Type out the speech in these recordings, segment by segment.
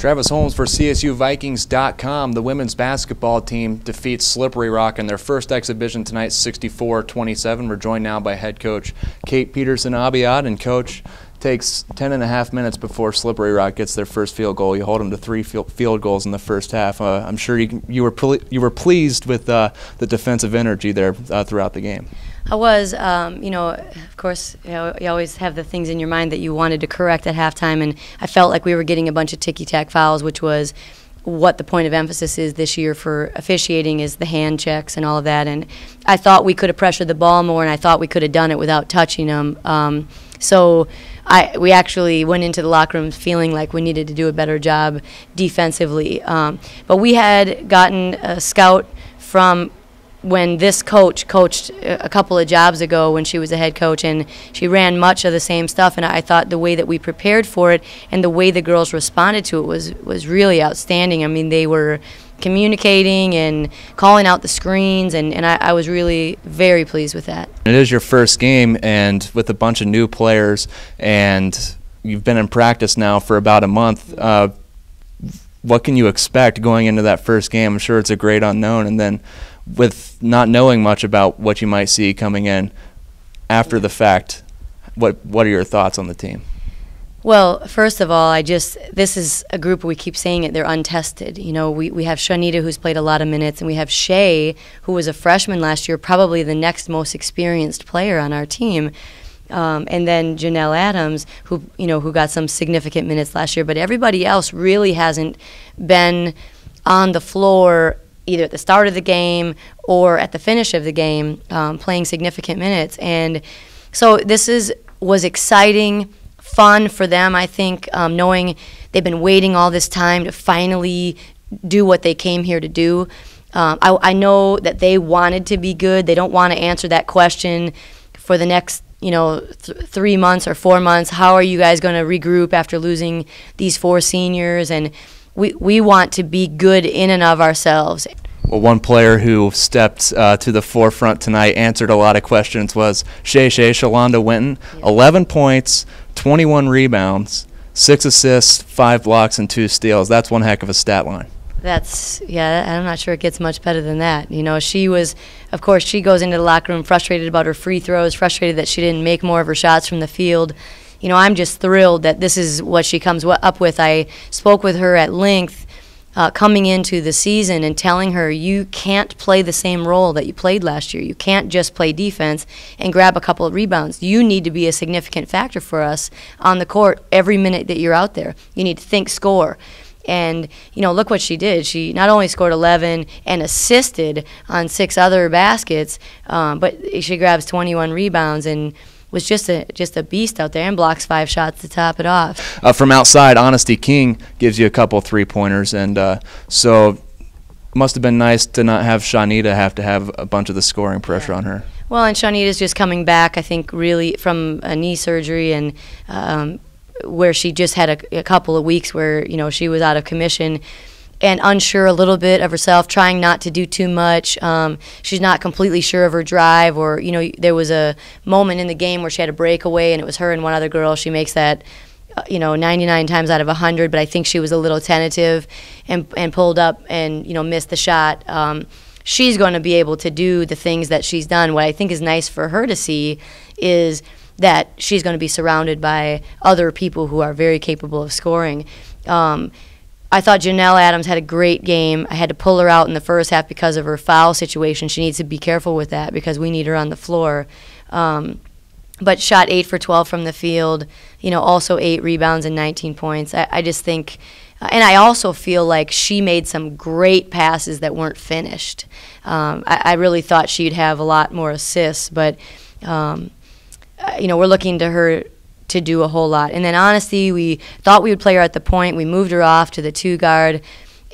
Travis Holmes for CSUVikings.com. The women's basketball team defeats Slippery Rock in their first exhibition tonight, 64-27. We're joined now by head coach Kate Peterson Abiad. And coach, takes 10.5 minutes before Slippery Rock gets their first field goal. You hold them to 3 field goals in the first half. I'm sure you were pleased with the defensive energy there throughout the game. I was, of course, you always have the things in your mind that you wanted to correct at halftime, and I felt like we were getting a bunch of ticky-tack fouls, which was what the point of emphasis is this year for officiating, is the hand checks and all of that. And I thought we could have pressured the ball more, and I thought we could have done it without touching them. So we actually went into the locker room feeling like we needed to do a better job defensively. But we had gotten a scout from when this coach coached a couple of jobs ago when she was a head coach, and she ran much of the same stuff, and I thought the way that we prepared for it and the way the girls responded to it was really outstanding. I mean, they were communicating and calling out the screens, and I was really very pleased with that. It is your first game, and with a bunch of new players, and you've been in practice now for about a month. What can you expect going into that first game? I'm sure it's a great unknown, and then with not knowing much about what you might see coming in after the fact, what are your thoughts on the team? Well, first of all, this is a group, we keep saying it, they're untested. You know, we have Shanita, who's played a lot of minutes, and we have Shay, who was a freshman last year, probably the next most experienced player on our team. And then Janelle Adams, who got some significant minutes last year, but everybody else really hasn't been on the floor either at the start of the game or at the finish of the game, playing significant minutes. And so this was exciting, fun for them, I think, knowing they've been waiting all this time to finally do what they came here to do. I know that they wanted to be good. They don't want to answer that question for the next 3 months or 4 months. How are you guys going to regroup after losing these 4 seniors? And we want to be good in and of ourselves. Well, one player who stepped to the forefront tonight, answered a lot of questions, was Shalonda Winton. Yeah. 11 points, 21 rebounds, 6 assists, 5 blocks, and 2 steals. That's one heck of a stat line. I'm not sure it gets much better than that. She was, of course, she goes into the locker room frustrated about her free throws, frustrated that she didn't make more of her shots from the field. I'm just thrilled that this is what she comes up with. I spoke with her at length coming into the season and telling her, you can't play the same role that you played last year. You can't just play defense and grab a couple of rebounds. You need to be a significant factor for us on the court every minute that you're out there. You need to think score. And, look what she did. She not only scored 11 and assisted on 6 other baskets, but she grabs 21 rebounds and was just a beast out there, and blocks 5 shots to top it off. From outside, Honesty King gives you a couple 3-pointers, and so it must have been nice to not have Shanita have to have a bunch of the scoring pressure on her. Well, and Shanita's just coming back, I think, really from a knee surgery, and where she just had a couple of weeks where she was out of commission and unsure a little bit of herself, trying not to do too much. She's not completely sure of her drive, or there was a moment in the game where she had a breakaway and it was her and one other girl. She makes that 99 times out of 100, but I think she was a little tentative and pulled up and missed the shot. She's going to be able to do the things that she's done. What I think is nice for her to see is that she's going to be surrounded by other people who are very capable of scoring. I thought Janelle Adams had a great game. I had to pull her out in the first half because of her foul situation. She needs to be careful with that because we need her on the floor. But shot 8 for 12 from the field, also 8 rebounds and 19 points. I just think, and I also feel like she made some great passes that weren't finished. I really thought she'd have a lot more assists, but we're looking to her to do a whole lot. And then Honesty, we thought we would play her at the point. We moved her off to the 2-guard,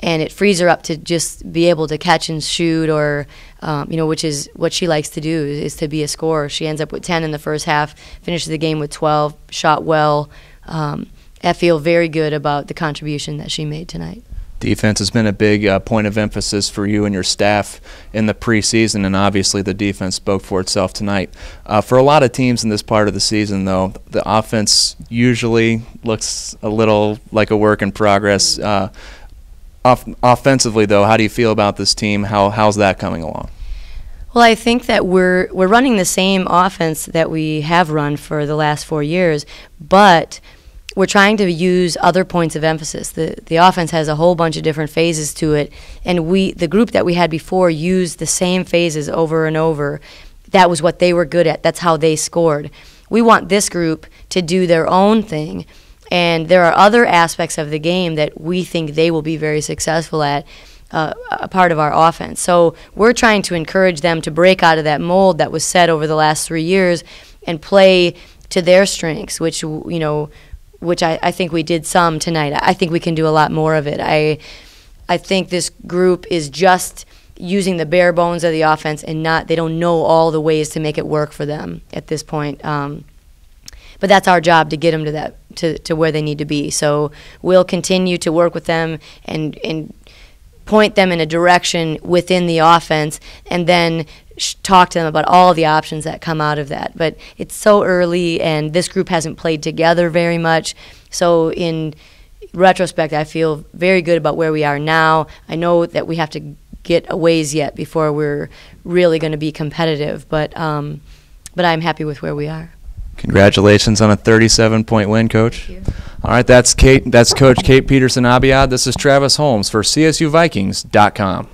and it frees her up to just be able to catch and shoot, or which is what she likes to do, is to be a scorer. She ends up with 10 in the first half, finishes the game with 12, shot well. I feel very good about the contribution that she made tonight. Defense has been a big point of emphasis for you and your staff in the preseason, and obviously the defense spoke for itself tonight. For a lot of teams in this part of the season, though, the offense usually looks a little like a work in progress. Offensively, though, how do you feel about this team? How's that coming along? Well, I think that we're running the same offense that we have run for the last 4 years, but we're trying to use other points of emphasis. The offense has a whole bunch of different phases to it, and the group that we had before used the same phases over and over. That was what they were good at. That's how they scored. We want this group to do their own thing, and there are other aspects of the game that we think they will be very successful at, a part of our offense. So we're trying to encourage them to break out of that mold that was set over the last 3 years and play to their strengths, which I think we did some tonight. I think we can do a lot more of it. I think this group is just using the bare bones of the offense, and they don't know all the ways to make it work for them at this point. But that's our job, to get them to where they need to be. So we'll continue to work with them and point them in a direction within the offense, and then talk to them about all the options that come out of that. But it's so early, and this group hasn't played together very much. So in retrospect, I feel very good about where we are now. I know that we have to get a ways yet before we're really going to be competitive, but I'm happy with where we are. Congratulations on a 37-point win, Coach. Thank you. All right, that's Coach Kate Peterson Abiad. This is Travis Holmes for CSUVikings.com.